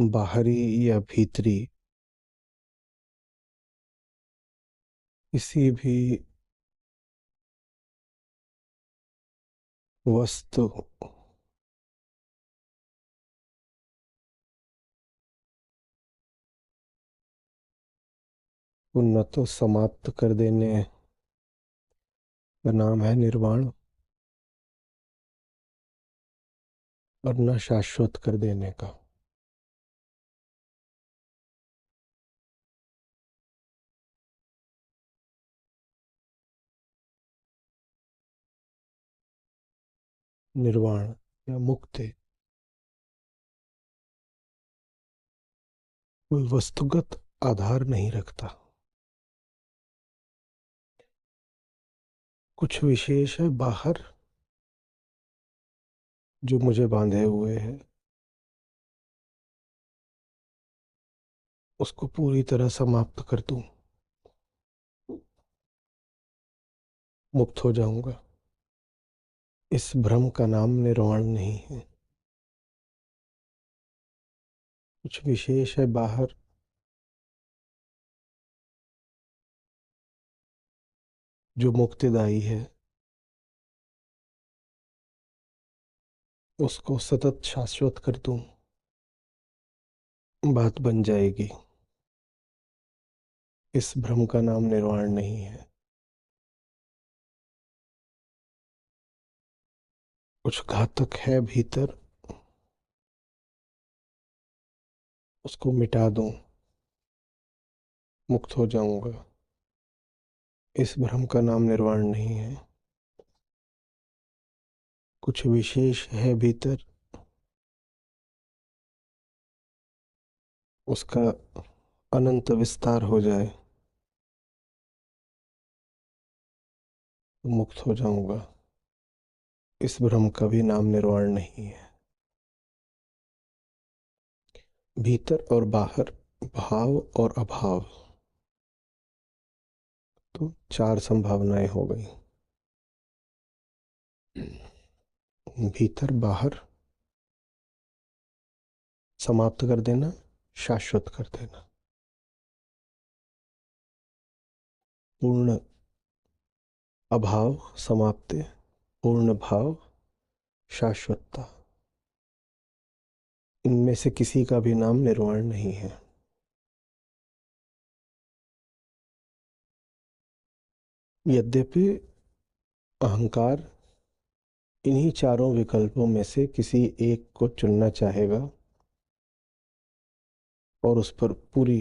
बाहरी या भीतरी किसी भी वस्तु को न तो समाप्त कर देने का नाम है निर्वाण और न शाश्वत कर देने का। निर्वाण या मुक्ति कोई वस्तुगत आधार नहीं रखता। कुछ विशेष है बाहर जो मुझे बांधे हुए है, उसको पूरी तरह समाप्त कर दूं, मुक्त हो जाऊंगा। इस भ्रम का नाम निर्वाण नहीं है। कुछ विशेष है बाहर जो मुक्तिदायी है, उसको सतत शाश्वत कर दूं, बात बन जाएगी। इस भ्रम का नाम निर्वाण नहीं है। कुछ घातक है भीतर, उसको मिटा दूं, मुक्त हो जाऊंगा। इस भ्रम का नाम निर्वाण नहीं है। कुछ विशेष है भीतर, उसका अनंत विस्तार हो जाए तो मुक्त हो जाऊंगा। इस भ्रम का भी नाम निर्वाण नहीं है। भीतर और बाहर, भाव और अभाव, तो चार संभावनाएं हो गई। भीतर बाहर समाप्त कर देना, शाश्वत कर देना। पूर्ण अभाव समाप्ति, पूर्ण भाव शाश्वतता, इनमें से किसी का भी नाम निर्वाण नहीं है। यद्यपि अहंकार इन्हीं चारों विकल्पों में से किसी एक को चुनना चाहेगा और उस पर पूरी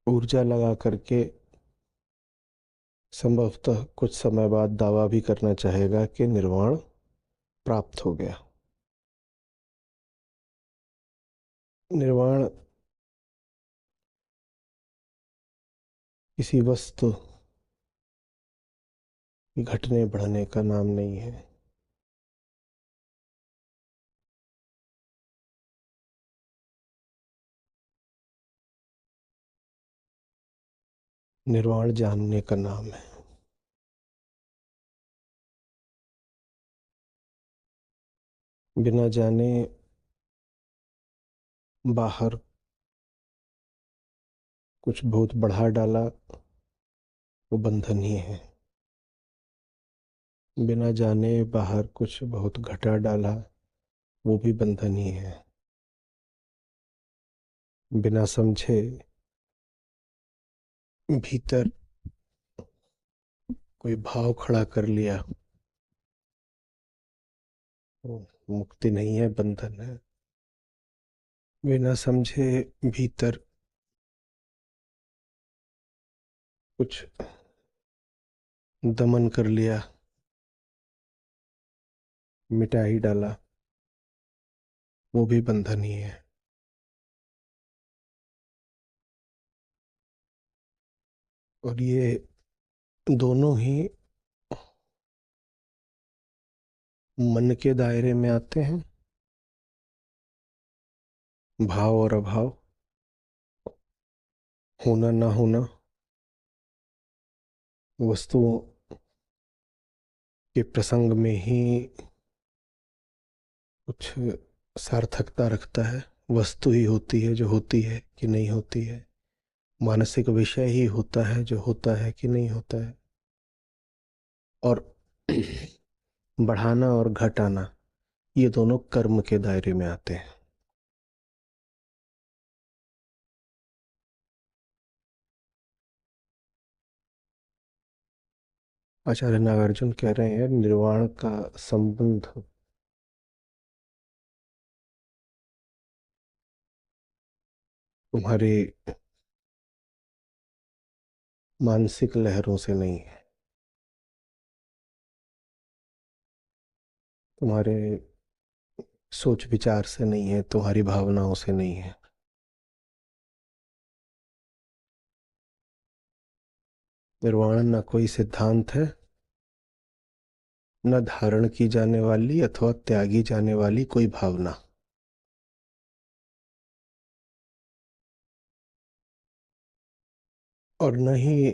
ऊर्जा लगा करके संभवतः कुछ समय बाद दावा भी करना चाहेगा कि निर्वाण प्राप्त हो गया। निर्वाण किसी वस्तु घटने बढ़ने का नाम नहीं है। निर्वाण जानने का नाम है। बिना जाने बाहर कुछ बहुत बढ़ा डाला, वो बंधन ही है। बिना जाने बाहर कुछ बहुत घटा डाला, वो भी बंधन ही है। बिना समझे भीतर कोई भाव खड़ा कर लिया, वो मुक्ति नहीं है, बंधन है। बिना समझे भीतर कुछ दमन कर लिया, मिटा ही डाला, वो भी बंधन ही है। और ये दोनों ही मन के दायरे में आते हैं। भाव और अभाव, होना ना होना, वस्तुओं के प्रसंग में ही कुछ सार्थकता रखता है। वस्तु ही होती है जो होती है कि नहीं होती है। मानसिक विषय ही होता है जो होता है कि नहीं होता है। और बढ़ाना और घटाना ये दोनों कर्म के दायरे में आते हैं। आचार्य नागार्जुन कह रहे हैं निर्वाण का संबंध तुम्हारी मानसिक लहरों से नहीं है, तुम्हारे सोच विचार से नहीं है, तुम्हारी भावनाओं से नहीं है। निर्वाण न कोई सिद्धांत है, न धारण की जाने वाली अथवा त्यागी जाने वाली कोई भावना। और न ही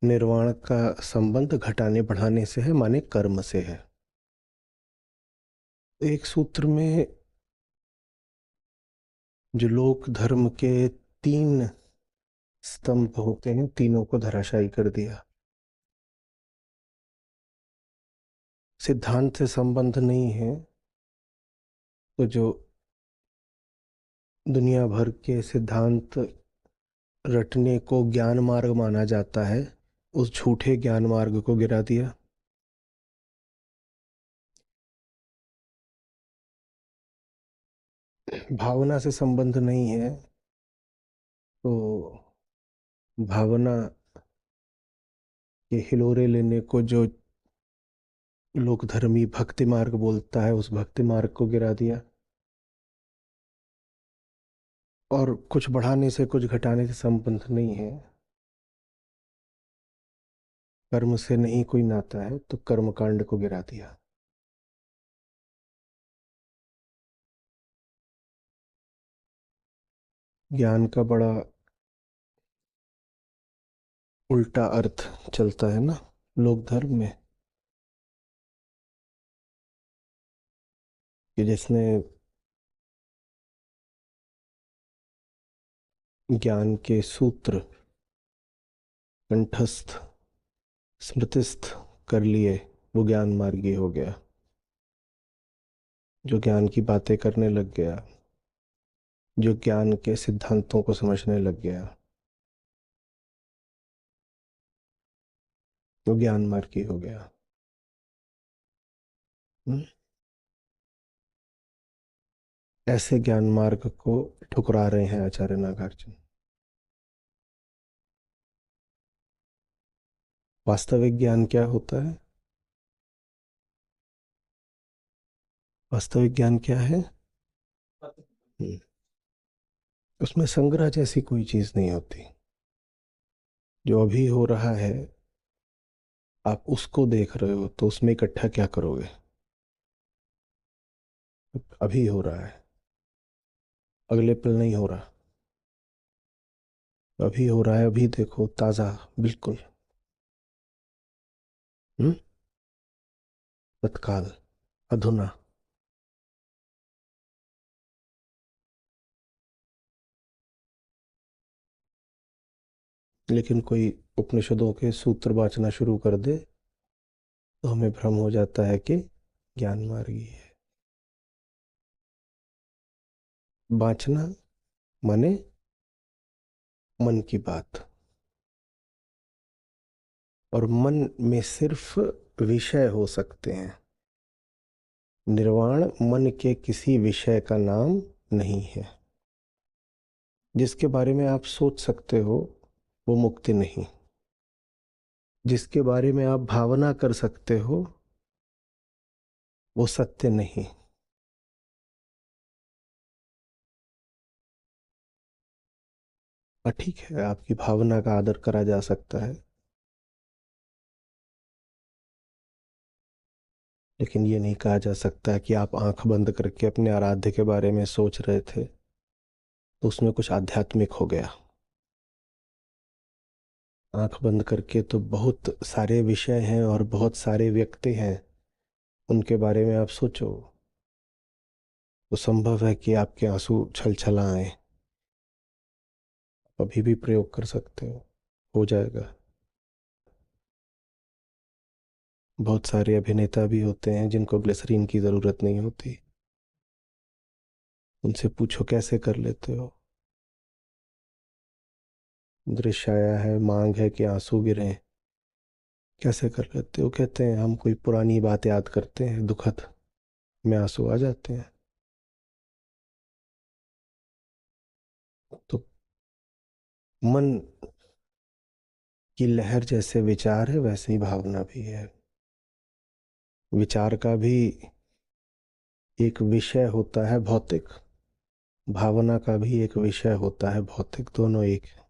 निर्वाण का संबंध घटाने बढ़ाने से है, माने कर्म से है। एक सूत्र में जो लोक धर्म के तीन स्तंभ होते हैं, तीनों को धराशायी कर दिया। सिद्धांत से संबंध नहीं है तो जो दुनिया भर के सिद्धांत रटने को ज्ञान मार्ग माना जाता है, उस झूठे ज्ञान मार्ग को गिरा दिया। भावना से संबंध नहीं है तो भावना के हिलोरे लेने को जो लोक धर्मी भक्ति मार्ग बोलता है, उस भक्ति मार्ग को गिरा दिया। और कुछ बढ़ाने से कुछ घटाने से संबंध नहीं है, कर्म से नहीं कोई नाता है, तो कर्म कांड को गिरा दिया। ज्ञान का बड़ा उल्टा अर्थ चलता है ना लोक धर्म में, कि जिसने ज्ञान के सूत्र कंठस्थ स्मृतिस्थ कर लिए वो ज्ञान मार्गी हो गया। जो ज्ञान की बातें करने लग गया, जो ज्ञान के सिद्धांतों को समझने लग गया, वो ज्ञान मार्गी हो गया। हम्म? ऐसे ज्ञान मार्ग को ठुकरा रहे हैं आचार्य नागार्जुन। वास्तविक ज्ञान क्या होता है? वास्तविक ज्ञान क्या है? हम्म, उसमें संग्रह जैसी कोई चीज नहीं होती। जो अभी हो रहा है, आप उसको देख रहे हो तो उसमें इकट्ठा क्या करोगे? अभी हो रहा है, अगले पल नहीं हो रहा। अभी हो रहा है, अभी देखो, ताजा, बिल्कुल। हम्म? तत्काल, अधुना। लेकिन कोई उपनिषदों के सूत्र वाचना शुरू कर दे तो हमें भ्रम हो जाता है कि ज्ञान मार्गी है। वाचना माने मन की बात, और मन में सिर्फ विषय हो सकते हैं। निर्वाण मन के किसी विषय का नाम नहीं है। जिसके बारे में आप सोच सकते हो वो मुक्ति नहीं। जिसके बारे में आप भावना कर सकते हो वो सत्य नहीं। ठीक है, आपकी भावना का आदर करा जा सकता है, लेकिन ये नहीं कहा जा सकता कि आप आंख बंद करके अपने आराध्य के बारे में सोच रहे थे तो उसमें कुछ आध्यात्मिक हो गया। आंख बंद करके तो बहुत सारे विषय हैं और बहुत सारे व्यक्ति हैं, उनके बारे में आप सोचो तो संभव है कि आपके आंसू छलछला आए। अभी भी प्रयोग कर सकते हो जाएगा। बहुत सारे अभिनेता भी होते हैं जिनको ग्लिसरीन की जरूरत नहीं होती। उनसे पूछो कैसे कर लेते हो। दृश्य आया है, मांग है कि आंसू गिरे, कैसे कर लेते हो? कहते हैं हम कोई पुरानी बात याद करते हैं दुखद, में आंसू आ जाते हैं। तो मन की लहर जैसे विचार है वैसे ही भावना भी है। विचार का भी एक विषय होता है भौतिक, भावना का भी एक विषय होता है भौतिक, दोनों एक है।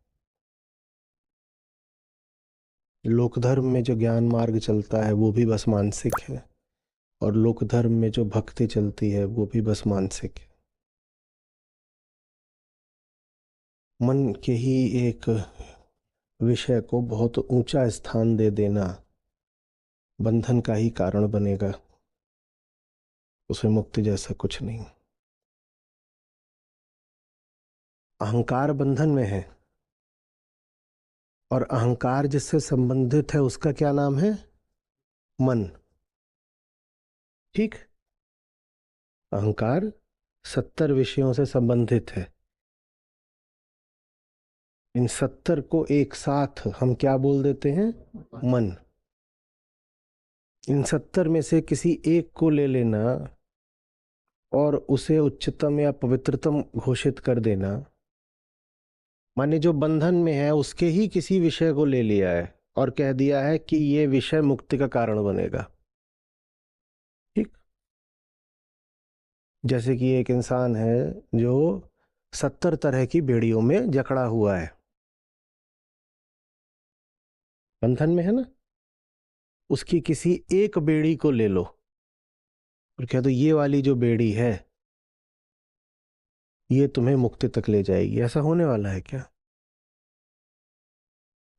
लोक धर्म में जो ज्ञान मार्ग चलता है वो भी बस मानसिक है, और लोक धर्म में जो भक्ति चलती है वो भी बस मानसिक है। मन के ही एक विषय को बहुत ऊंचा स्थान दे देना बंधन का ही कारण बनेगा, उसमें मुक्ति जैसा कुछ नहीं। अहंकार बंधन में है, और अहंकार जिससे संबंधित है उसका क्या नाम है? मन। ठीक। अहंकार 70 विषयों से संबंधित है। इन 70 को एक साथ हम क्या बोल देते हैं? मन। इन 70 में से किसी एक को ले लेना और उसे उच्चतम या पवित्रतम घोषित कर देना, माने जो बंधन में है उसके ही किसी विषय को ले लिया है और कह दिया है कि ये विषय मुक्ति का कारण बनेगा। ठीक। जैसे कि एक इंसान है जो 70 तरह की बेड़ियों में जकड़ा हुआ है, बंधन में है ना। उसकी किसी एक बेड़ी को ले लो और कह दो ये वाली जो बेड़ी है ये तुम्हें मुक्ति तक ले जाएगी। ऐसा होने वाला है क्या?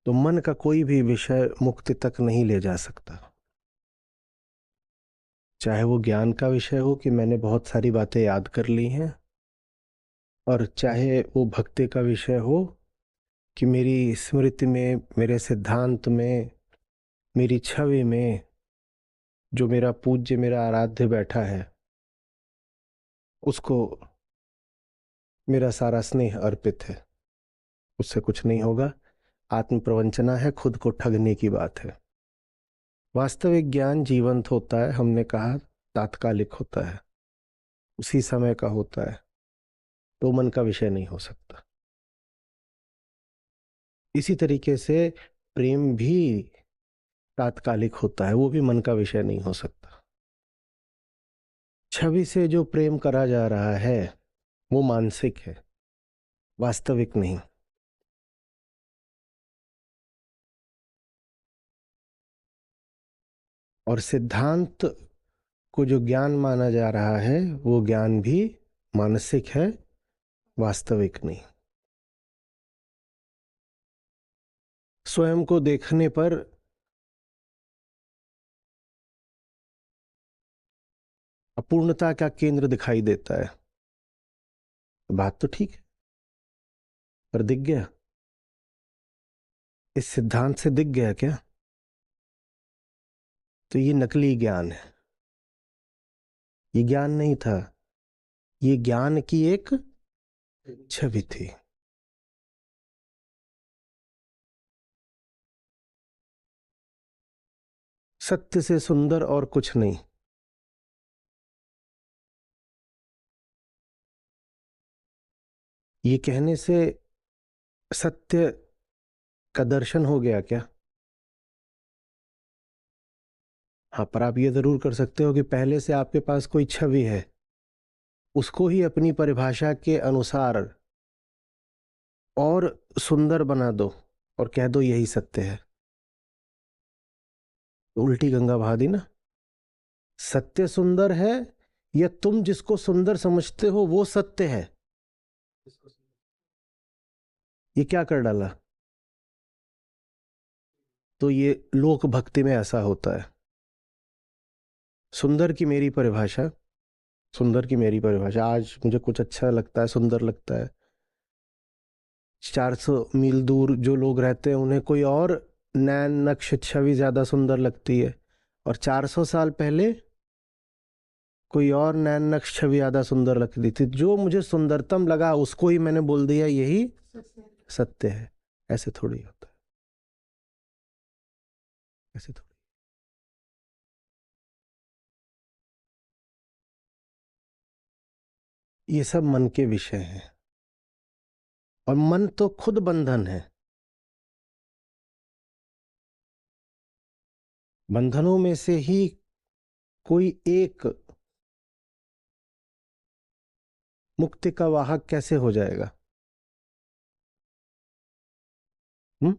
तो मन का कोई भी विषय मुक्ति तक नहीं ले जा सकता, चाहे वो ज्ञान का विषय हो कि मैंने बहुत सारी बातें याद कर ली हैं, और चाहे वो भक्ति का विषय हो कि मेरी स्मृति में, मेरे सिद्धांत में, मेरी छवि में जो मेरा पूज्य, मेरा आराध्य बैठा है उसको मेरा सारा स्नेह अर्पित है। उससे कुछ नहीं होगा। आत्म प्रवंचना है, खुद को ठगने की बात है। वास्तविक ज्ञान जीवंत होता है, हमने कहा तात्कालिक होता है, उसी समय का होता है, तो मन का विषय नहीं हो सकता। इसी तरीके से प्रेम भी तात्कालिक होता है, वो भी मन का विषय नहीं हो सकता। छवि से जो प्रेम करा जा रहा है वो मानसिक है, वास्तविक नहीं। और सिद्धांत को जो ज्ञान माना जा रहा है वो ज्ञान भी मानसिक है, वास्तविक नहीं। स्वयं को देखने पर अपूर्णता का केंद्र दिखाई देता है। बात तो ठीक है, पर दिख गया? इस सिद्धांत से दिख गया क्या? तो ये नकली ज्ञान है, ये ज्ञान नहीं था, ये ज्ञान की एक छवि थी। सत्य से सुंदर और कुछ नहीं। ये कहने से सत्य का दर्शन हो गया क्या? हाँ, पर आप ये जरूर कर सकते हो कि पहले से आपके पास कोई छवि है, उसको ही अपनी परिभाषा के अनुसार और सुंदर बना दो और कह दो यही सत्य है। तो उल्टी गंगा बहा दी ना। सत्य सुंदर है या तुम जिसको सुंदर समझते हो वो सत्य है? ये क्या कर डाला? तो ये लोक भक्ति में ऐसा होता है। सुंदर की मेरी परिभाषा, सुंदर की मेरी परिभाषा, आज मुझे कुछ अच्छा लगता है, सुंदर लगता है, 400 मील दूर जो लोग रहते हैं उन्हें कोई और नैन नक्श छवि ज्यादा सुंदर लगती है, और 400 साल पहले कोई और नैन नक्श छवि ज्यादा सुंदर लगती थी। जो मुझे सुंदरतम लगा उसको ही मैंने बोल दिया यही सत्य है। ऐसे थोड़ी होता है, ऐसे थोड़ी। ये सब मन के विषय हैं, और मन तो खुद बंधन है। बंधनों में से ही कोई एक मुक्ति का वाहक कैसे हो जाएगा? हम्म?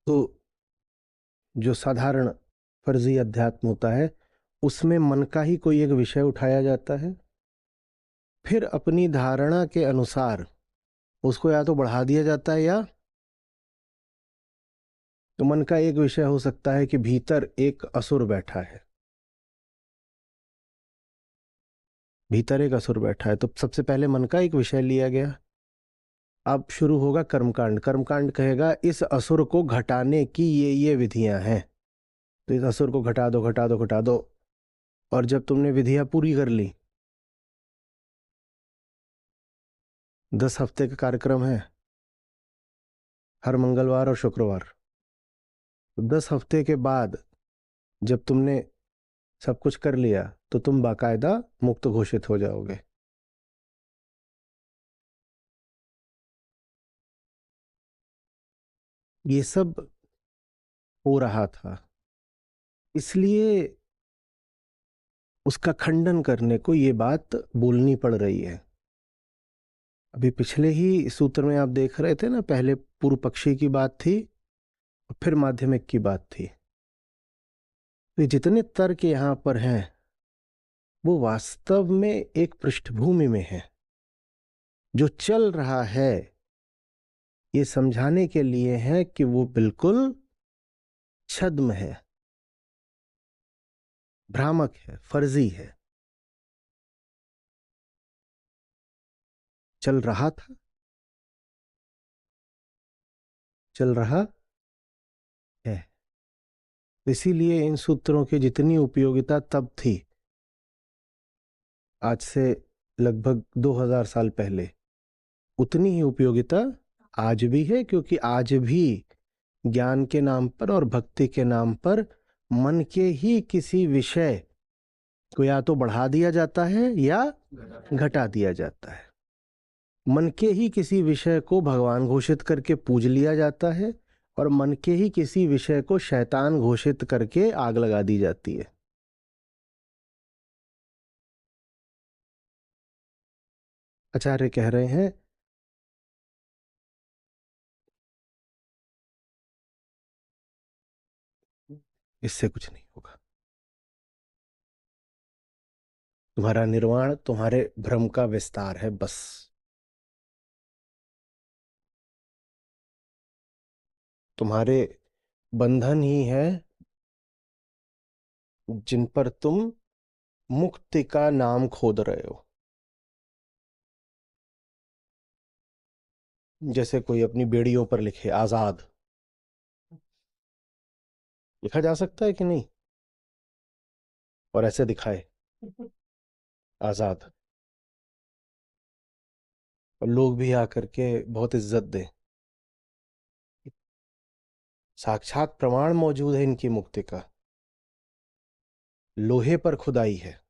तो जो साधारण फर्जी अध्यात्म होता है उसमें मन का ही कोई एक विषय उठाया जाता है, फिर अपनी धारणा के अनुसार उसको या तो बढ़ा दिया जाता है, या तो मन का एक विषय हो सकता है कि भीतर एक असुर बैठा है, भीतर एक असुर बैठा है, तो सबसे पहले मन का एक विषय लिया गया। अब शुरू होगा कर्मकांड। कर्मकांड कहेगा इस असुर को घटाने की ये विधियां हैं, तो इस असुर को घटा दो, घटा दो, घटा दो। और जब तुमने विधियां पूरी कर ली, 10 हफ्ते का कार्यक्रम है, हर मंगलवार और शुक्रवार। तो 10 हफ्ते के बाद जब तुमने सब कुछ कर लिया तो तुम बाकायदा मुक्त घोषित हो जाओगे। ये सब हो रहा था, इसलिए उसका खंडन करने को ये बात बोलनी पड़ रही है। अभी पिछले ही सूत्र में आप देख रहे थे ना, पहले पूर्व पक्षी की बात थी और फिर माध्यमिक की बात थी। तो ये जितने तर्क यहाँ पर हैं वो वास्तव में एक पृष्ठभूमि में है। जो चल रहा है ये समझाने के लिए है कि वो बिल्कुल छद्म है, भ्रामक है, फर्जी है। चल रहा था, चल रहा है। इसीलिए इन सूत्रों की जितनी उपयोगिता तब थी, आज से लगभग 2000 साल पहले, उतनी ही उपयोगिता आज भी है, क्योंकि आज भी ज्ञान के नाम पर और भक्ति के नाम पर मन के ही किसी विषय को या तो बढ़ा दिया जाता है या घटा दिया जाता है। मन के ही किसी विषय को भगवान घोषित करके पूज लिया जाता है, और मन के ही किसी विषय को शैतान घोषित करके आग लगा दी जाती है। आचार्य कह रहे हैं इससे कुछ नहीं होगा, तुम्हारा निर्वाण तुम्हारे भ्रम का विस्तार है बस। तुम्हारे बंधन ही है जिन पर तुम मुक्ति का नाम खोद रहे हो। जैसे कोई अपनी बेड़ियों पर लिखे आजाद, लिखा जा सकता है कि नहीं? और ऐसे दिखाए आजाद, और लोग भी आकर के बहुत इज्जत दें। साक्षात प्रमाण मौजूद है इनकी मुक्ति का, लोहे पर खुदाई है।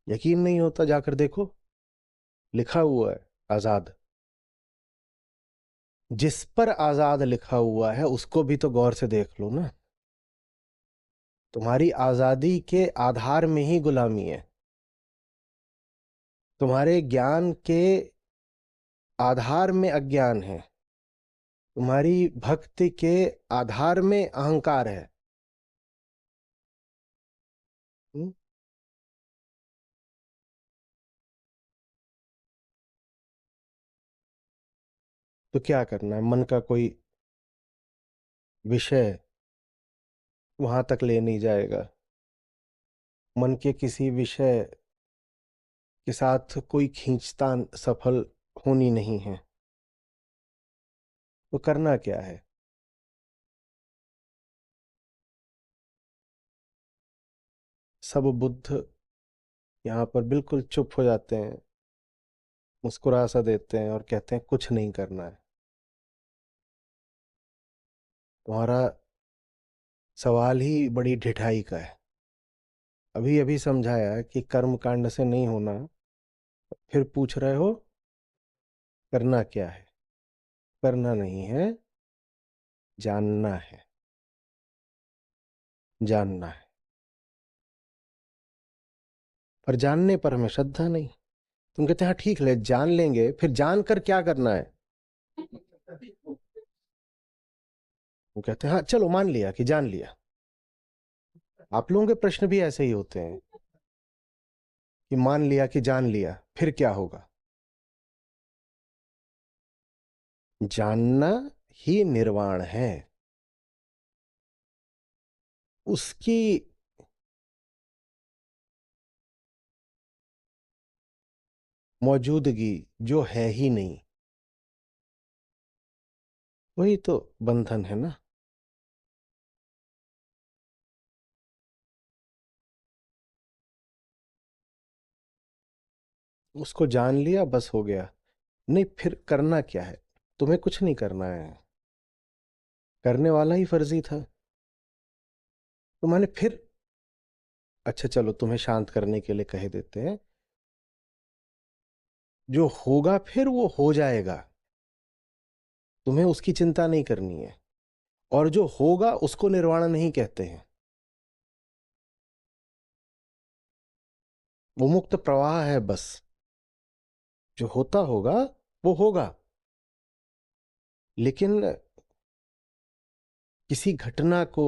यकीन नहीं होता जाकर देखो, लिखा हुआ है आजाद। जिस पर आजाद लिखा हुआ है उसको भी तो गौर से देख लो ना। तुम्हारी आजादी के आधार में ही गुलामी है, तुम्हारे ज्ञान के आधार में अज्ञान है, तुम्हारी भक्ति के आधार में अहंकार है। हम्म? तो क्या करना है? मन का कोई विषय वहां तक ले नहीं जाएगा। मन के किसी विषय के साथ कोई खींचतान सफल होनी नहीं है, तो करना क्या है? सब बुद्ध यहाँ पर बिल्कुल चुप हो जाते हैं, मुस्कुरा सा देते हैं और कहते हैं कुछ नहीं करना है। तुम्हारा सवाल ही बड़ी ढिठाई का है। अभी अभी समझाया कि कर्म कांड से नहीं होना, फिर पूछ रहे हो करना क्या है? करना नहीं है, जानना है, जानना है। पर जानने पर हमें श्रद्धा नहीं। तुम कहते हैं हाँ ठीक है जान लेंगे, फिर जान कर क्या करना है? वो कहते हैं हाँ चलो मान लिया कि जान लिया। आप लोगों के प्रश्न भी ऐसे ही होते हैं कि मान लिया कि जान लिया, फिर क्या होगा? जानना ही निर्वाण है। उसकी मौजूदगी जो है ही नहीं, वही तो बंधन है ना। उसको जान लिया बस हो गया। नहीं, फिर करना क्या है? तुम्हें कुछ नहीं करना है, करने वाला ही फर्जी था। तो मैंने फिर अच्छा चलो तुम्हें शांत करने के लिए कह देते हैं, जो होगा फिर वो हो जाएगा, तुम्हें उसकी चिंता नहीं करनी है। और जो होगा उसको निर्वाण नहीं कहते हैं। वो मुक्त प्रवाह है बस। जो होता होगा वो होगा, लेकिन किसी घटना को,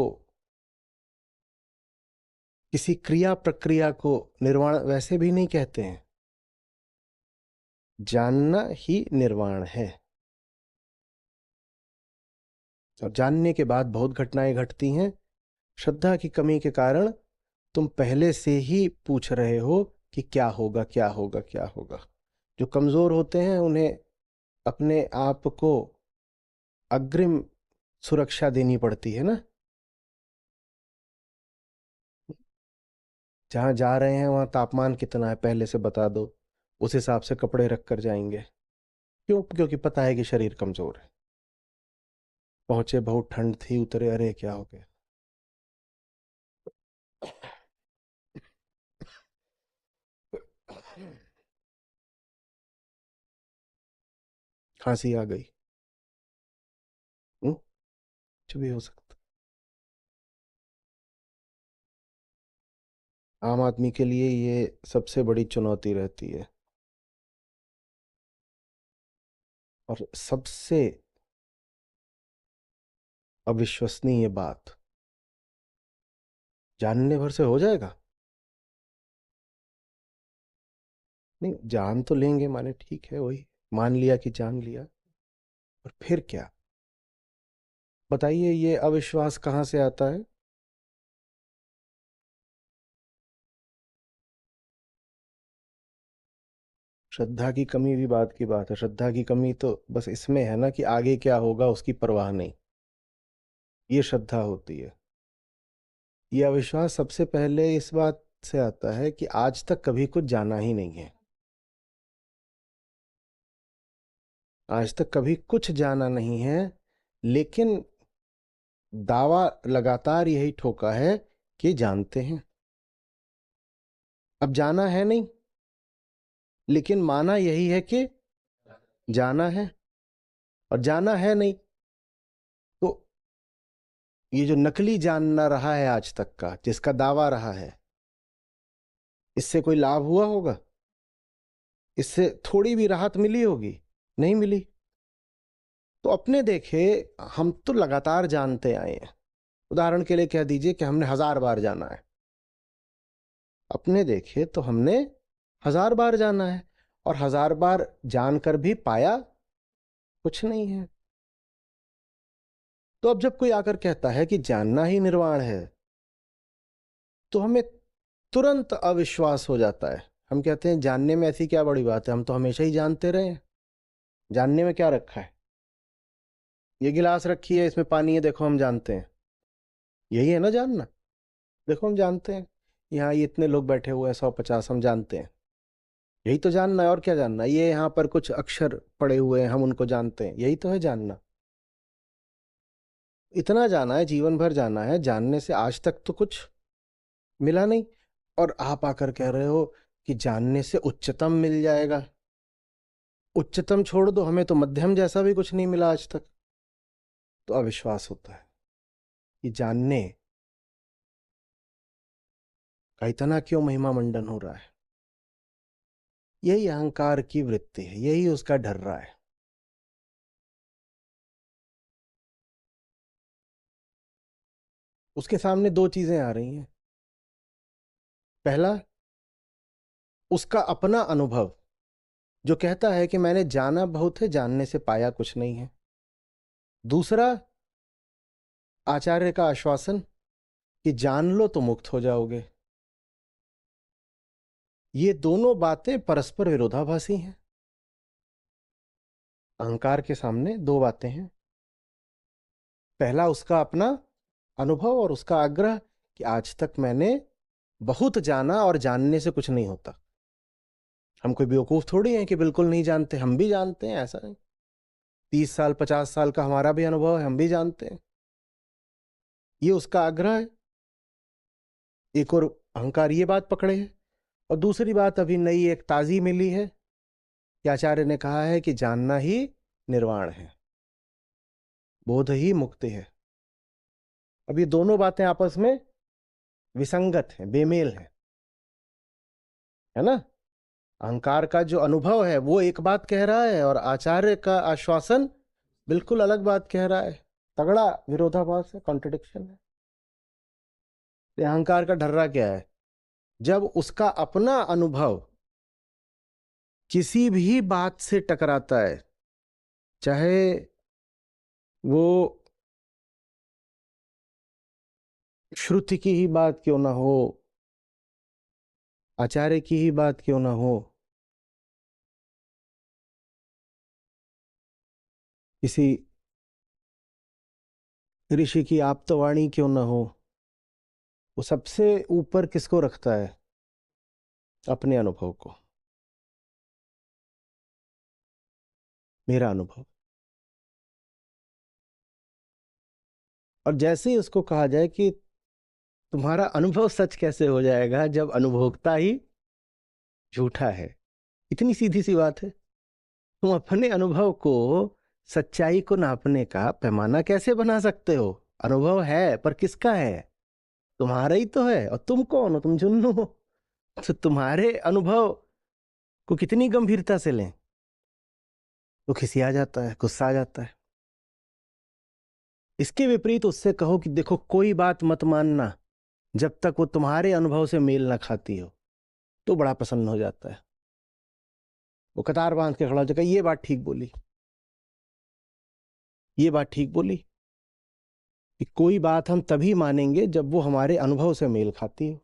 किसी क्रिया प्रक्रिया को निर्वाण वैसे भी नहीं कहते हैं। जानना ही निर्वाण है। और जानने के बाद बहुत घटनाएं घटती हैं। श्रद्धा की कमी के कारण तुम पहले से ही पूछ रहे हो कि क्या होगा, क्या होगा, क्या होगा। जो कमजोर होते हैं उन्हें अपने आप को अग्रिम सुरक्षा देनी पड़ती है ना। जहां जा रहे हैं वहां तापमान कितना है पहले से बता दो, उस हिसाब से कपड़े रख कर जाएंगे। क्यों? क्योंकि पता है कि शरीर कमजोर है। पहुंचे बहुत ठंड थी, उतरे अरे क्या हो गया, खांसी आ गई। कुछ भी हो सकता। आम आदमी के लिए ये सबसे बड़ी चुनौती रहती है। और सबसे अविश्वसनीय बात, जानने भर से हो जाएगा? नहीं, जान तो लेंगे, माने ठीक है वही, मान लिया कि जान लिया, और फिर क्या? बताइए ये अविश्वास कहाँ से आता है? श्रद्धा की कमी भी बात की बात है। श्रद्धा की कमी तो बस इसमें है ना कि आगे क्या होगा उसकी परवाह नहीं। ये श्रद्धा होती है। ये अविश्वास सबसे पहले इस बात से आता है कि आज तक कभी कुछ जाना ही नहीं है। आज तक कभी कुछ जाना नहीं है, लेकिन दावा लगातार यही ठोका है कि जानते हैं। अब जाना है नहीं, लेकिन माना यही है कि जाना है। और जाना है नहीं, तो ये जो नकली जानना रहा है आज तक का, जिसका दावा रहा है, इससे कोई लाभ हुआ होगा? इससे थोड़ी भी राहत मिली होगी? नहीं मिली। तो अपने देखे, हम तो लगातार जानते आए हैं। उदाहरण के लिए कह दीजिए कि हमने 1000 बार जाना है। अपने देखे तो हमने 1000 बार जाना है, और 1000 बार जानकर भी पाया कुछ नहीं है। तो अब जब कोई आकर कहता है कि जानना ही निर्वाण है, तो हमें तुरंत अविश्वास हो जाता है। हम कहते हैं जानने में ऐसी क्या बड़ी बात है, हम तो हमेशा ही जानते रहे हैं, जानने में क्या रखा है। ये गिलास रखी है, इसमें पानी है, देखो हम जानते हैं, यही है ना जानना। देखो हम जानते हैं, यहाँ ये इतने लोग बैठे हुए हैं, 150, हम जानते हैं, यही तो जानना है। और क्या जानना है? ये यहाँ पर कुछ अक्षर पड़े हुए हैं, हम उनको जानते हैं, यही तो है जानना। इतना जाना है, जीवन भर जाना है, जानने से आज तक तो कुछ मिला नहीं। और आप आकर कह रहे हो कि जानने से उच्चतम मिल जाएगा। उच्चतम छोड़ दो, हमें तो मध्यम जैसा भी कुछ नहीं मिला आज तक। तो अविश्वास होता है कि जानने का इतना क्यों महिमा मंडन हो रहा है। यही अहंकार की वृत्ति है, यही उसका ढर्रा है। उसके सामने दो चीजें आ रही हैं। पहला, उसका अपना अनुभव जो कहता है कि मैंने जाना बहुत है, जानने से पाया कुछ नहीं है। दूसरा, आचार्य का आश्वासन कि जान लो तो मुक्त हो जाओगे। ये दोनों बातें परस्पर विरोधाभासी हैं। अहंकार के सामने दो बातें हैं। पहला, उसका अपना अनुभव और उसका आग्रह कि आज तक मैंने बहुत जाना और जानने से कुछ नहीं होता। हम कोई बेवकूफ थोड़ी हैं कि बिल्कुल नहीं जानते, हम भी जानते हैं, ऐसा नहीं। 30 साल 50 साल का हमारा भी अनुभव है, हम भी जानते हैं। ये उसका आग्रह है। एक और अहंकार ये बात पकड़े है। और दूसरी बात अभी नई एक ताजी मिली है कि आचार्य ने कहा है कि जानना ही निर्वाण है, बोध ही मुक्ति है। अब ये दोनों बातें आपस में विसंगत हैं, बेमेल हैं, है ना। अहंकार का जो अनुभव है वो एक बात कह रहा है और आचार्य का आश्वासन बिल्कुल अलग बात कह रहा है। तगड़ा विरोधाभास है, कॉन्ट्रडिक्शन है। ये अहंकार का ढर्रा क्या है? जब उसका अपना अनुभव किसी भी बात से टकराता है, चाहे वो श्रुति की ही बात क्यों ना हो, आचार्य की ही बात क्यों ना हो, किसी ऋषि की आप्तवाणी क्यों ना हो, वो सबसे ऊपर किसको रखता है? अपने अनुभव को। मेरा अनुभव। और जैसे ही उसको कहा जाए कि तुम्हारा अनुभव सच कैसे हो जाएगा जब अनुभोक्ता ही झूठा है, इतनी सीधी सी बात है। तुम अपने अनुभव को, सच्चाई को नापने का पैमाना कैसे बना सकते हो? अनुभव है पर किसका है? तुम्हारा ही तो है। और तुम कौन हो? तुम जुन्नू हो। तो तुम्हारे अनुभव को कितनी गंभीरता से लें? तो खिसिया जाता है, गुस्सा आ जाता है। इसके विपरीत उससे कहो कि देखो कोई बात मत मानना जब तक वो तुम्हारे अनुभव से मेल ना खाती हो, तो बड़ा प्रसन्न हो जाता है। वो कतार बांध के खड़ा हो जाएगा, ये बात ठीक बोली, ये बात ठीक बोली। कि कोई बात हम तभी मानेंगे जब वो हमारे अनुभव से मेल खाती हो।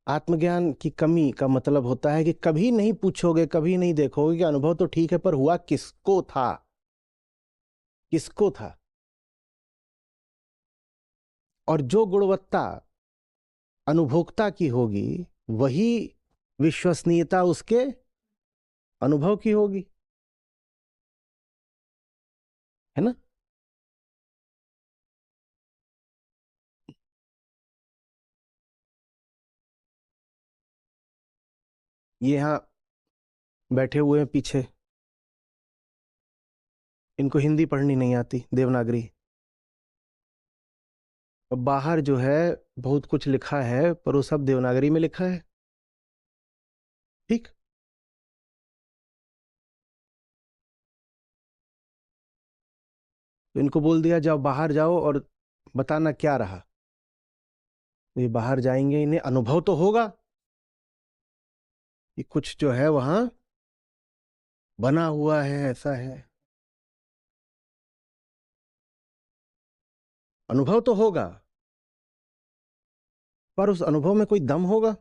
आत्मज्ञान की कमी का मतलब होता है कि कभी नहीं पूछोगे, कभी नहीं देखोगे कि अनुभव तो ठीक है पर हुआ किसको था, किसको था। और जो गुणवत्ता अनुभोक्ता की होगी वही विश्वसनीयता उसके अनुभव की होगी, है ना। ये यहाँ बैठे हुए हैं पीछे, इनको हिंदी पढ़नी नहीं आती, देवनागरी। और बाहर जो है बहुत कुछ लिखा है पर वो सब देवनागरी में लिखा है। ठीक। तो इनको बोल दिया जाओ बाहर जाओ और बताना क्या रहा। तो ये बाहर जाएंगे, इन्हें अनुभव तो होगा कि कुछ जो है वहां बना हुआ है, ऐसा है। अनुभव तो होगा, पर उस अनुभव में कोई दम होगा?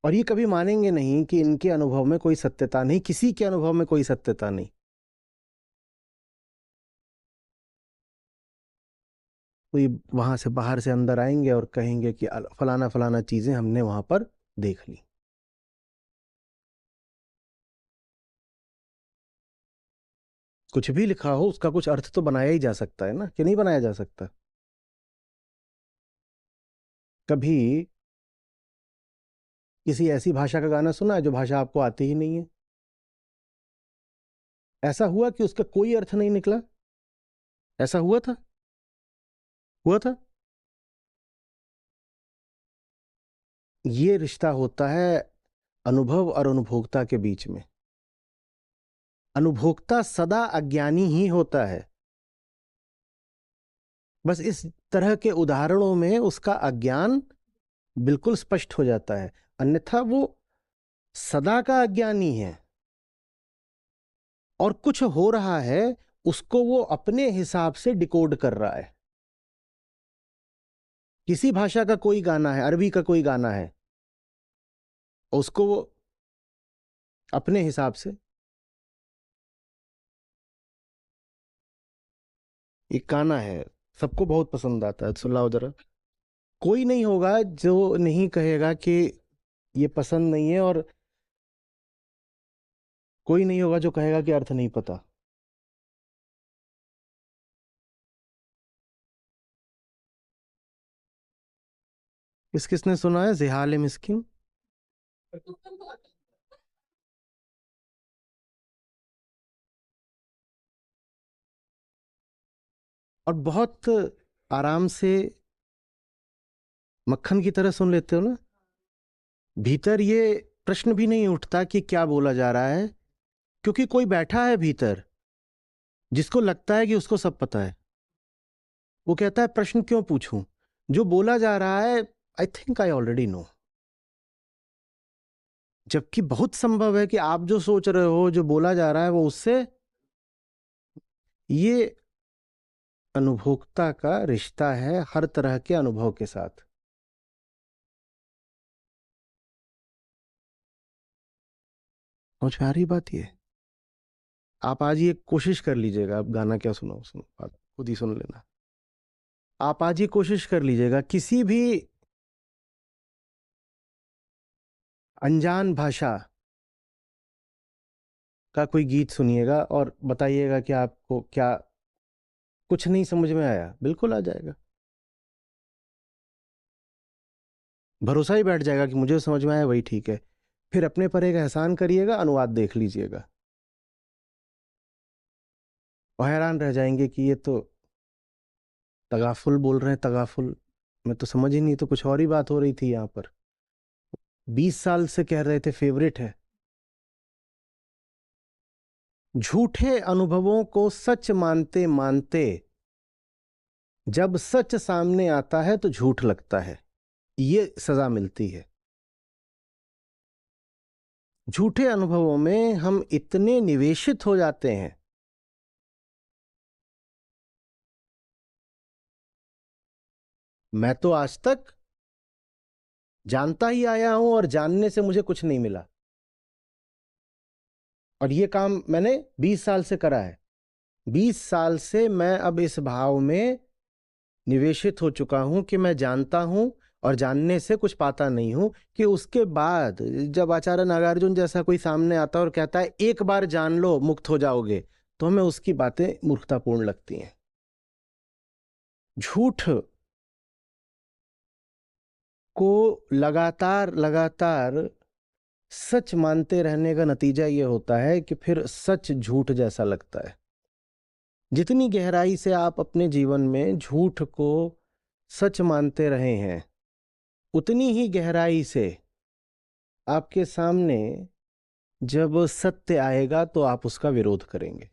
और ये कभी मानेंगे नहीं कि इनके अनुभव में कोई सत्यता नहीं, किसी के अनुभव में कोई सत्यता नहीं। तो ये वहां से बाहर से अंदर आएंगे और कहेंगे कि फलाना फलाना चीजें हमने वहां पर देख ली। कुछ भी लिखा हो उसका कुछ अर्थ तो बनाया ही जा सकता है ना, कि नहीं बनाया जा सकता? कभी किसी ऐसी भाषा का गाना सुना है जो भाषा आपको आती ही नहीं है? ऐसा हुआ कि उसका कोई अर्थ नहीं निकला? ऐसा हुआ था? हुआ था? ये रिश्ता होता है अनुभव और अनुभोक्ता के बीच में। अनुभोक्ता सदा अज्ञानी ही होता है। बस इस तरह के उदाहरणों में उसका अज्ञान बिल्कुल स्पष्ट हो जाता है, अन्यथा वो सदा का अज्ञानी है। और कुछ हो रहा है, उसको वो अपने हिसाब से डिकोड कर रहा है। किसी भाषा का कोई गाना है, अरबी का कोई गाना है, उसको वो अपने हिसाब से, एक गाना है सबको बहुत पसंद आता है, सुनाओ जरा। कोई नहीं होगा जो नहीं कहेगा कि ये पसंद नहीं है, और कोई नहीं होगा जो कहेगा कि अर्थ नहीं पता। किसने सुना है जिहाल मिस्किन? और बहुत आराम से मक्खन की तरह सुन लेते हो ना। भीतर ये प्रश्न भी नहीं उठता कि क्या बोला जा रहा है, क्योंकि कोई बैठा है भीतर जिसको लगता है कि उसको सब पता है। वो कहता है प्रश्न क्यों पूछूं, जो बोला जा रहा है I think I already know. जबकि बहुत संभव है कि आप जो सोच रहे हो, जो बोला जा रहा है, वो उससे, ये अनुभोक्ता का रिश्ता है हर तरह के अनुभव के साथ। समझ में आ रही बात? ये आप आज ये कोशिश कर लीजिएगा, आप गाना क्या सुनो, सुनो आप खुद ही सुन लेना। आप आज ये कोशिश कर लीजिएगा, किसी भी अनजान भाषा का कोई गीत सुनिएगा और बताइएगा कि आपको क्या कुछ नहीं समझ में आया। बिल्कुल आ जाएगा, भरोसा ही बैठ जाएगा कि मुझे समझ में आया वही ठीक है। फिर अपने पर एक एहसान करिएगा, अनुवाद देख लीजिएगा और हैरान रह जाएंगे कि ये तो तगाफुल बोल रहे हैं, तगाफुल। मैं तो समझ ही नहीं, तो कुछ और ही बात हो रही थी यहाँ पर। 20 साल से कह रहे थे फेवरेट है। झूठे अनुभवों को सच मानते मानते जब सच सामने आता है तो झूठ लगता है, ये सजा मिलती है। झूठे अनुभवों में हम इतने निवेशित हो जाते हैं। मैं तो आज तक जानता ही आया हूं और जानने से मुझे कुछ नहीं मिला, और ये काम मैंने 20 साल से करा है। 20 साल से मैं अब इस भाव में निवेशित हो चुका हूं कि मैं जानता हूं और जानने से कुछ पाता नहीं हूं, कि उसके बाद जब आचार्य नागार्जुन जैसा कोई सामने आता है और कहता है एक बार जान लो मुक्त हो जाओगे, तो हमें उसकी बातें मूर्खतापूर्ण लगती हैं। झूठ को लगातार लगातार सच मानते रहने का नतीजा ये होता है कि फिर सच झूठ जैसा लगता है। जितनी गहराई से आप अपने जीवन में झूठ को सच मानते रहे हैं, उतनी ही गहराई से आपके सामने जब सत्य आएगा तो आप उसका विरोध करेंगे।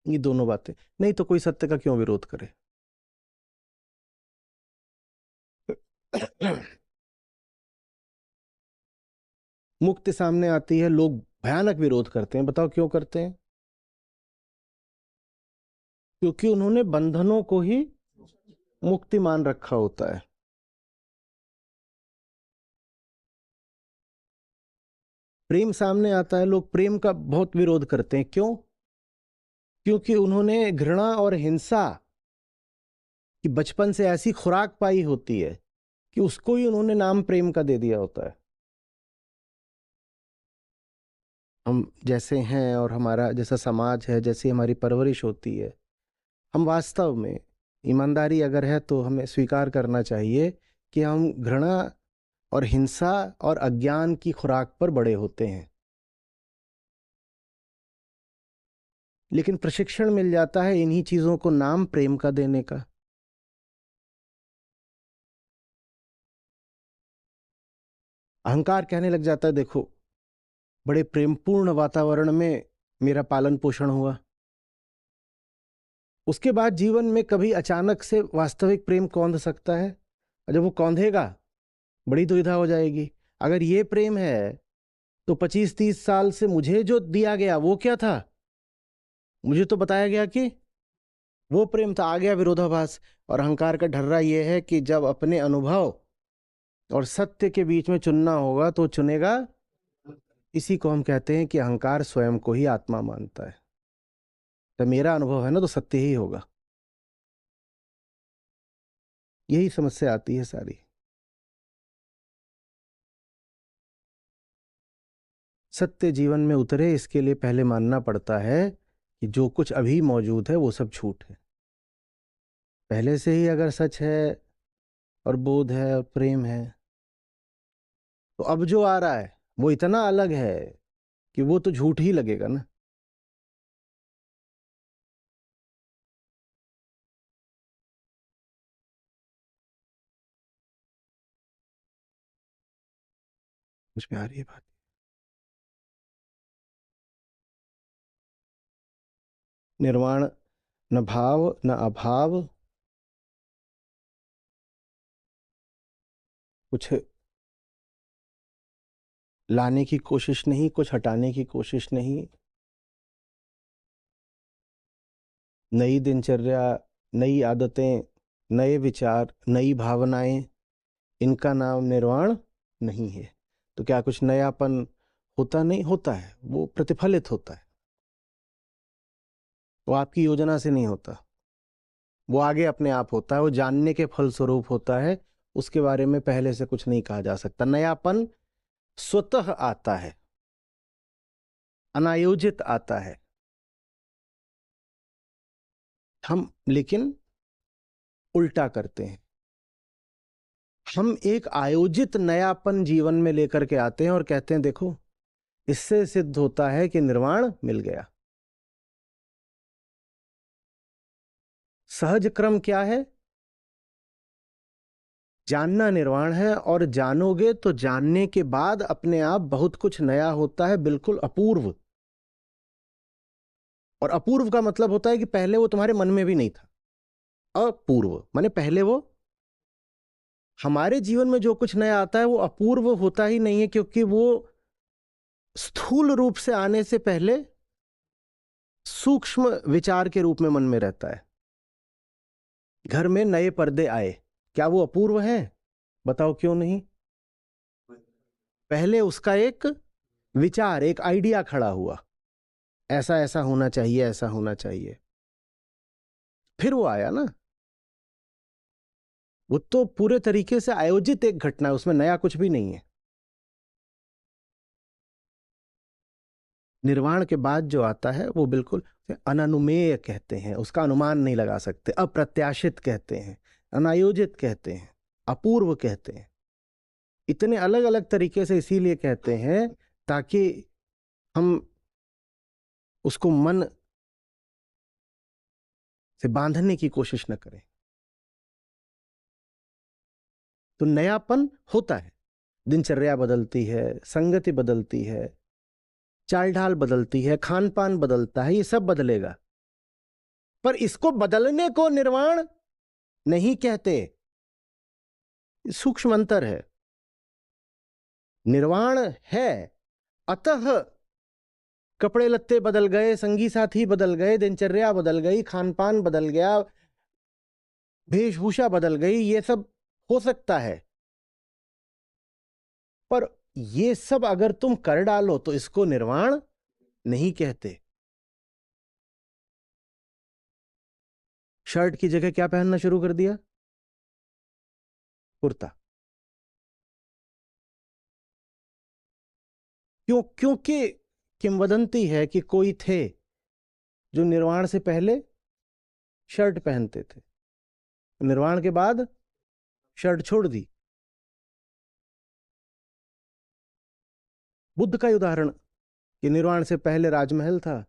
ये दोनों बातें, नहीं तो कोई सत्य का क्यों विरोध करे? मुक्ति सामने आती है, लोग भयानक विरोध करते हैं। बताओ क्यों करते हैं? क्योंकि उन्होंने बंधनों को ही मुक्ति मान रखा होता है। प्रेम सामने आता है, लोग प्रेम का बहुत विरोध करते हैं। क्यों? क्योंकि उन्होंने घृणा और हिंसा की बचपन से ऐसी खुराक पाई होती है कि उसको ही उन्होंने नाम प्रेम का दे दिया होता है। हम जैसे हैं और हमारा जैसा समाज है, जैसी हमारी परवरिश होती है, हम वास्तव में ईमानदारी अगर है तो हमें स्वीकार करना चाहिए कि हम घृणा और हिंसा और अज्ञान की खुराक पर बड़े होते हैं। लेकिन प्रशिक्षण मिल जाता है इन्हीं चीजों को नाम प्रेम का देने का। अहंकार कहने लग जाता है, देखो बड़े प्रेमपूर्ण वातावरण में मेरा पालन पोषण हुआ, उसके बाद जीवन में कभी अचानक से वास्तविक प्रेम कौंध सकता है, और जब वो कौंधेगा बड़ी दुविधा हो जाएगी। अगर ये प्रेम है तो 25-30 साल से मुझे जो दिया गया वो क्या था? मुझे तो बताया गया कि वो प्रेम था। आ गया विरोधाभास। और अहंकार का ढर्रा ये है कि जब अपने अनुभव और सत्य के बीच में चुनना होगा तो चुनेगा। इसी को हम कहते हैं कि अहंकार स्वयं को ही आत्मा मानता है। तो मेरा अनुभव है ना तो सत्य ही होगा। यही समस्या आती है सारी। सत्य जीवन में उतरे इसके लिए पहले मानना पड़ता है कि जो कुछ अभी मौजूद है वो सब झूठ है। पहले से ही अगर सच है और बोध है और प्रेम है तो अब जो आ रहा है वो इतना अलग है कि वो तो झूठ ही लगेगा ना। मुझ में आ रही है बात? निर्वाण न भाव न अभाव, कुछ लाने की कोशिश नहीं, कुछ हटाने की कोशिश नहीं। नई दिनचर्या, नई आदतें, नए विचार, नई भावनाएं, इनका नाम निर्वाण नहीं है। तो क्या कुछ नयापन होता? नहीं होता है, वो प्रतिफलित होता है। वो आपकी योजना से नहीं होता, वो आगे अपने आप होता है, वो जानने के फलस्वरूप होता है। उसके बारे में पहले से कुछ नहीं कहा जा सकता। नयापन स्वतः आता है, अनायोजित आता है। हम लेकिन उल्टा करते हैं। हम एक आयोजित नयापन जीवन में लेकर के आते हैं और कहते हैं देखो इससे सिद्ध होता है कि निर्वाण मिल गया। सहज क्रम क्या है? जानना निर्वाण है, और जानोगे तो जानने के बाद अपने आप बहुत कुछ नया होता है, बिल्कुल अपूर्व। और अपूर्व का मतलब होता है कि पहले वो तुम्हारे मन में भी नहीं था। अपूर्व माने पहले वो। हमारे जीवन में जो कुछ नया आता है वो अपूर्व होता ही नहीं है, क्योंकि वो स्थूल रूप से आने से पहले सूक्ष्म विचार के रूप में मन में रहता है। घर में नए पर्दे आए, क्या वो अपूर्व हैं? बताओ क्यों नहीं? पहले उसका एक विचार, एक आइडिया खड़ा हुआ, ऐसा ऐसा होना चाहिए, ऐसा होना चाहिए, फिर वो आया ना। वो तो पूरे तरीके से आयोजित एक घटना है, उसमें नया कुछ भी नहीं है। निर्वाण के बाद जो आता है वो बिल्कुल अननुमेय कहते हैं, उसका अनुमान नहीं लगा सकते। अप्रत्याशित कहते हैं, अनायोजित कहते हैं, अपूर्व कहते हैं। इतने अलग अलग तरीके से इसीलिए कहते हैं ताकि हम उसको मन से बांधने की कोशिश न करें। तो नयापन होता है, दिनचर्या बदलती है, संगति बदलती है, चाल ढाल बदलती है, खान पान बदलता है, ये सब बदलेगा। पर इसको बदलने को निर्वाण नहीं कहते। सूक्ष्म अंतर है। निर्वाण है, अतः कपड़े लत्ते बदल गए, संगी साथी बदल गए, दिनचर्या बदल गई, खान पान बदल गया, वेशभूषा बदल गई, ये सब हो सकता है। पर ये सब अगर तुम कर डालो तो इसको निर्वाण नहीं कहते। शर्ट की जगह क्या पहनना शुरू कर दिया? कुर्ता। क्योंकि किंवदंती है कि कोई थे जो निर्वाण से पहले शर्ट पहनते थे, निर्वाण के बाद शर्ट छोड़ दी। बुद्ध का उदाहरण कि निर्वाण से पहले राजमहल था,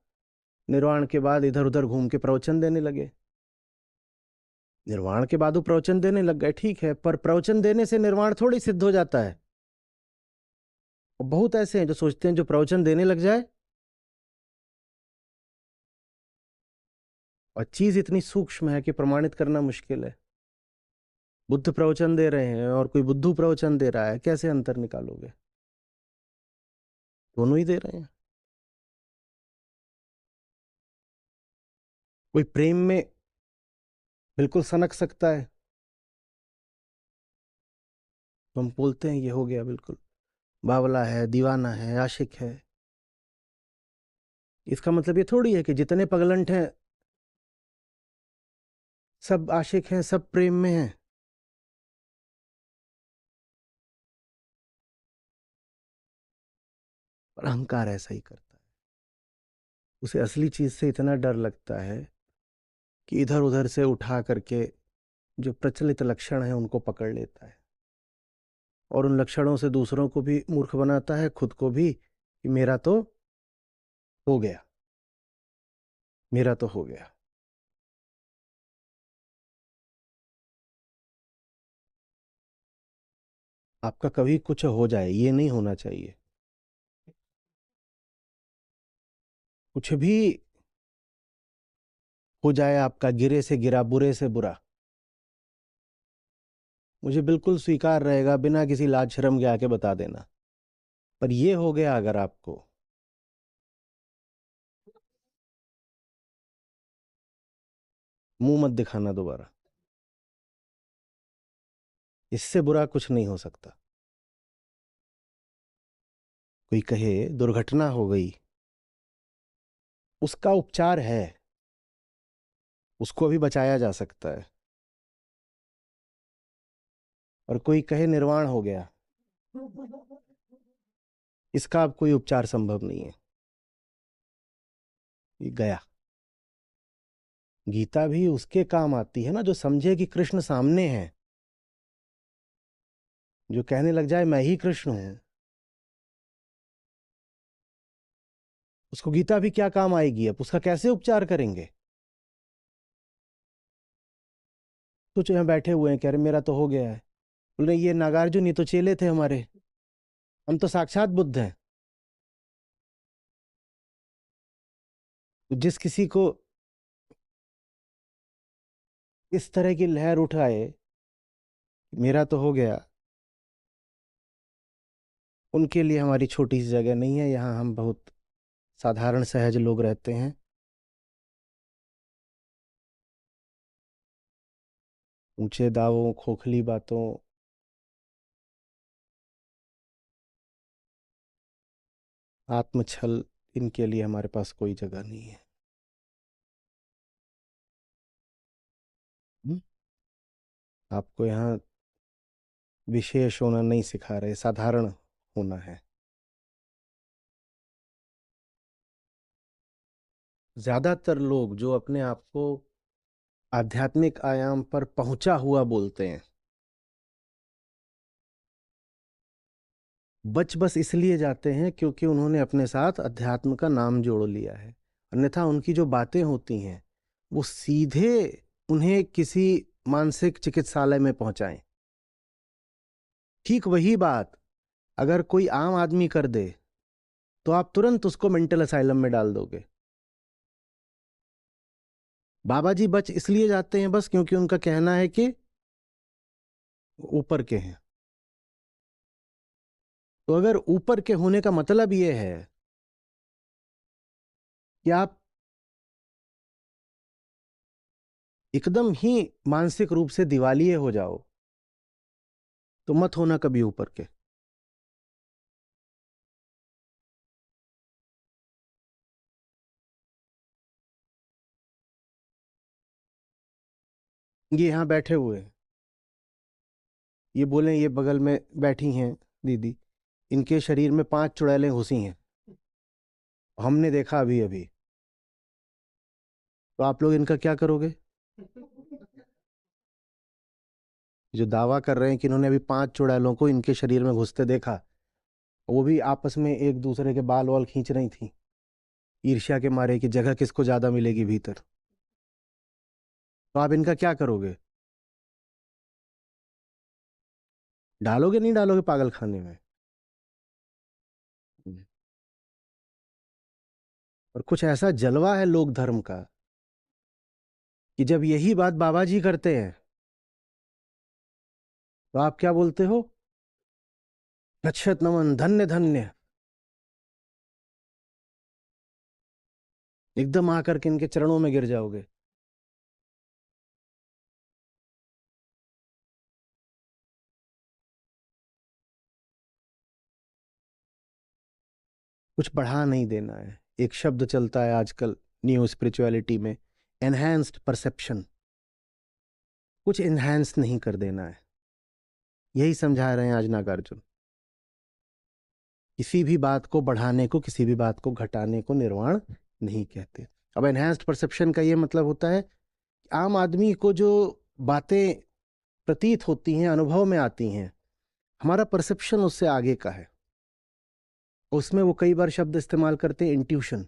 निर्वाण के बाद इधर उधर घूम के प्रवचन देने लगे। निर्वाण के बाद वो प्रवचन देने लग गए, ठीक है, पर प्रवचन देने से निर्वाण थोड़ी सिद्ध हो जाता है। और बहुत ऐसे हैं जो सोचते हैं जो प्रवचन देने लग जाए, और चीज इतनी सूक्ष्म है कि प्रमाणित करना मुश्किल है। बुद्ध प्रवचन दे रहे हैं और कोई बुद्धू प्रवचन दे रहा है, कैसे अंतर निकालोगे? दोनों ही दे रहे हैं। कोई प्रेम में बिल्कुल सनक सकता है, तो हम बोलते हैं ये हो गया बिल्कुल बावला है, दीवाना है, आशिक है। इसका मतलब ये थोड़ी है कि जितने पगलंट हैं सब आशिक हैं, सब प्रेम में हैं। पर अहंकार ऐसा ही करता है। उसे असली चीज से इतना डर लगता है कि इधर उधर से उठा करके जो प्रचलित लक्षण है उनको पकड़ लेता है, और उन लक्षणों से दूसरों को भी मूर्ख बनाता है, खुद को भी, कि मेरा तो हो गया, मेरा तो हो गया। आपका कभी कुछ हो जाए ये नहीं होना चाहिए। कुछ भी हो जाए आपका, गिरे से गिरा, बुरे से बुरा, मुझे बिल्कुल स्वीकार रहेगा, बिना किसी लाज शर्म के आके बता देना। पर ये हो गया अगर आपको, मुंह मत दिखाना दोबारा। इससे बुरा कुछ नहीं हो सकता। कोई कहे दुर्घटना हो गई, उसका उपचार है, उसको अभी बचाया जा सकता है। और कोई कहे निर्वाण हो गया, इसका अब कोई उपचार संभव नहीं है, ये गया। गीता भी उसके काम आती है ना जो समझे कि कृष्ण सामने है। जो कहने लग जाए मैं ही कृष्ण हूं, उसको गीता भी क्या काम आएगी? अब उसका कैसे उपचार करेंगे? कुछ यहाँ बैठे हुए हैं, कह रहे मेरा तो हो गया है। बोल रहे ये नागार्जुन, ये तो चेले थे हमारे, हम तो साक्षात बुद्ध हैं। तो जिस किसी को इस तरह की लहर उठाए, मेरा तो हो गया, उनके लिए हमारी छोटी सी जगह नहीं है यहाँ। हम बहुत साधारण सहज लोग रहते हैं। ऊंचे दावों, खोखली बातों, आत्मछल, इनके लिए हमारे पास कोई जगह नहीं है। हम्म? आपको यहाँ विशेष होना नहीं सिखा रहे, साधारण होना है। ज्यादातर लोग जो अपने आप को आध्यात्मिक आयाम पर पहुंचा हुआ बोलते हैं, बच बस इसलिए जाते हैं क्योंकि उन्होंने अपने साथ अध्यात्म का नाम जोड़ लिया है। अन्यथा उनकी जो बातें होती हैं वो सीधे उन्हें किसी मानसिक चिकित्सालय में पहुंचाएं। ठीक वही बात अगर कोई आम आदमी कर दे तो आप तुरंत उसको मेंटल असाइलम में डाल दोगे। बाबा जी बच इसलिए जाते हैं बस क्योंकि उनका कहना है कि ऊपर के हैं। तो अगर ऊपर के होने का मतलब ये है कि आप एकदम ही मानसिक रूप से दिवालिये हो जाओ, तो मत होना कभी ऊपर के। ये यहां बैठे हुए हैं, ये बोले ये बगल में बैठी हैं दीदी, इनके शरीर में 5 चुड़ैलें घुसी हैं, हमने देखा अभी अभी। तो आप लोग इनका क्या करोगे? जो दावा कर रहे हैं कि इन्होंने अभी 5 चुड़ैलों को इनके शरीर में घुसते देखा, वो भी आपस में एक दूसरे के बाल वाल खींच रही थी, ईर्ष्या के मारे कि जगह किसको ज्यादा मिलेगी भीतर। तो आप इनका क्या करोगे? डालोगे नहीं डालोगे पागल खाने में? और कुछ ऐसा जलवा है लोक धर्म का कि जब यही बात बाबा जी करते हैं तो आप क्या बोलते हो? नक्षत नमन, धन्य धन्य। एकदम आकर के इनके चरणों में गिर जाओगे। कुछ बढ़ा नहीं देना है। एक शब्द चलता है आजकल न्यू स्पिरिचुअलिटी में, एनहांस्ड परसेप्शन। कुछ एनहांस नहीं कर देना है, यही समझा रहे हैं आज नागार्जुन। किसी भी बात को बढ़ाने को, किसी भी बात को घटाने को निर्वाण नहीं कहते। अब एनहांस्ड परसेप्शन का ये मतलब होता है आम आदमी को जो बातें प्रतीत होती हैं, अनुभव में आती हैं, हमारा परसेप्शन उससे आगे का है। उसमें वो कई बार शब्द इस्तेमाल करते हैं इंट्यूशन।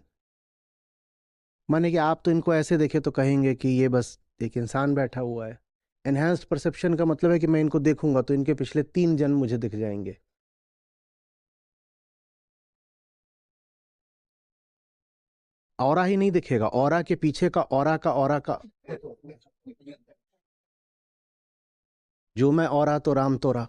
माने कि आप तो इनको ऐसे देखे तो कहेंगे कि ये बस एक इंसान बैठा हुआ है। एनहांस्ड परसेप्शन का मतलब है कि मैं इनको देखूंगा तो इनके पिछले 3 जन्म मुझे दिख जाएंगे। ऑरा ही नहीं दिखेगा, ऑरा के पीछे का ऑरा का जो मैं ऑरा तो राम तोरा।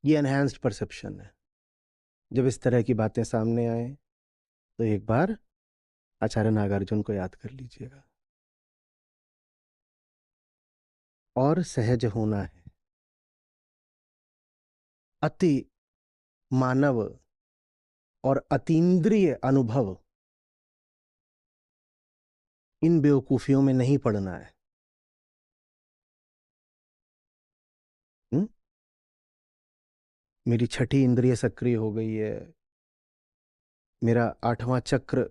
ये एनहांस्ड परसेप्शन है। जब इस तरह की बातें सामने आए तो एक बार आचार्य नागार्जुन को याद कर लीजिएगा। और सहज होना है। अति मानव और अतीन्द्रिय अनुभव, इन बेवकूफियों में नहीं पड़ना है। हुँ? मेरी 6ठी इंद्रिय सक्रिय हो गई है, मेरा 8वां चक्र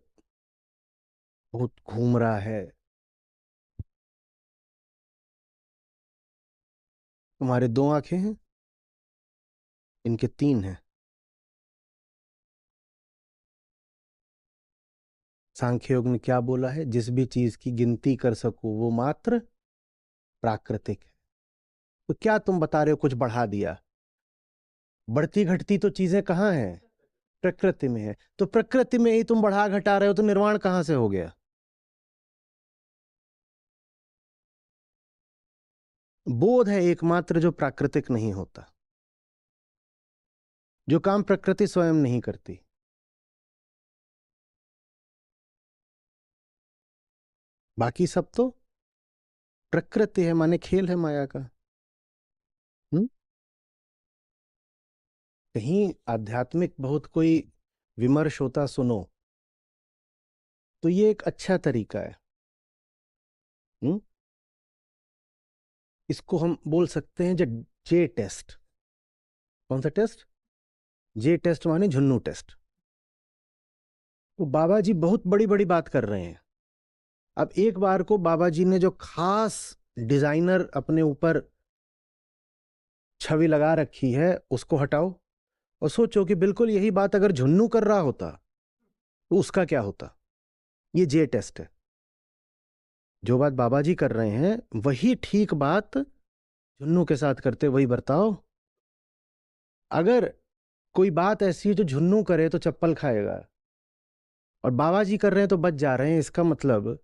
बहुत घूम रहा है। तुम्हारे 2 आंखें हैं, इनके 3 हैं। सांख्य योग ने क्या बोला है? जिस भी चीज की गिनती कर सको वो मात्र प्राकृतिक है। तो क्या तुम बता रहे हो कुछ बढ़ा दिया? बढ़ती घटती तो चीजें कहाँ हैं? प्रकृति में है। तो प्रकृति में ही तुम बढ़ा घटा रहे हो, तो निर्वाण कहां से हो गया? बोध है एकमात्र जो प्राकृतिक नहीं होता, जो काम प्रकृति स्वयं नहीं करती। बाकी सब तो प्रकृति है, माने खेल है माया का। हुँ? कहीं आध्यात्मिक बहुत कोई विमर्श होता सुनो तो ये एक अच्छा तरीका है। हुँ? इसको हम बोल सकते हैं जे टेस्ट। कौन सा टेस्ट? जे टेस्ट माने झुन्नू टेस्ट। तो बाबा जी बहुत बड़ी बड़ी बात कर रहे हैं। अब एक बार को बाबा जी ने जो खास डिजाइनर अपने ऊपर छवि लगा रखी है उसको हटाओ और सोचो कि बिल्कुल यही बात अगर झुन्नू कर रहा होता तो उसका क्या होता। ये जे टेस्ट है। जो बात बाबा जी कर रहे हैं वही ठीक बात झुन्नू के साथ करते, वही बर्ताव। अगर कोई बात ऐसी है जो झुन्नू करे तो चप्पल खाएगा, और बाबा जी कर रहे हैं तो बच जा रहे हैं, इसका मतलब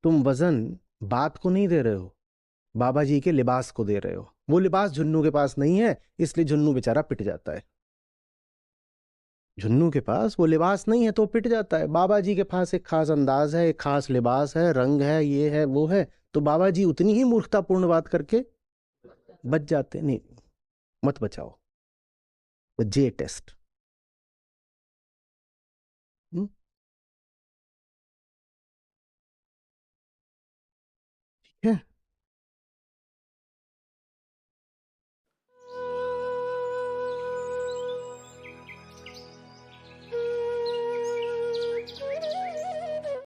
तुम वजन बात को नहीं दे रहे हो, बाबा जी के लिबास को दे रहे हो। वो लिबास झुन्नू के पास नहीं है, इसलिए झुन्नू बेचारा पिट जाता है। झुन्नू के पास वो लिबास नहीं है तो पिट जाता है। बाबा जी के पास एक खास अंदाज है, एक खास लिबास है, रंग है, ये है वो है, तो बाबा जी उतनी ही मूर्खतापूर्ण बात करके बच जाते। नहीं, मत बचाओ। जे टेस्ट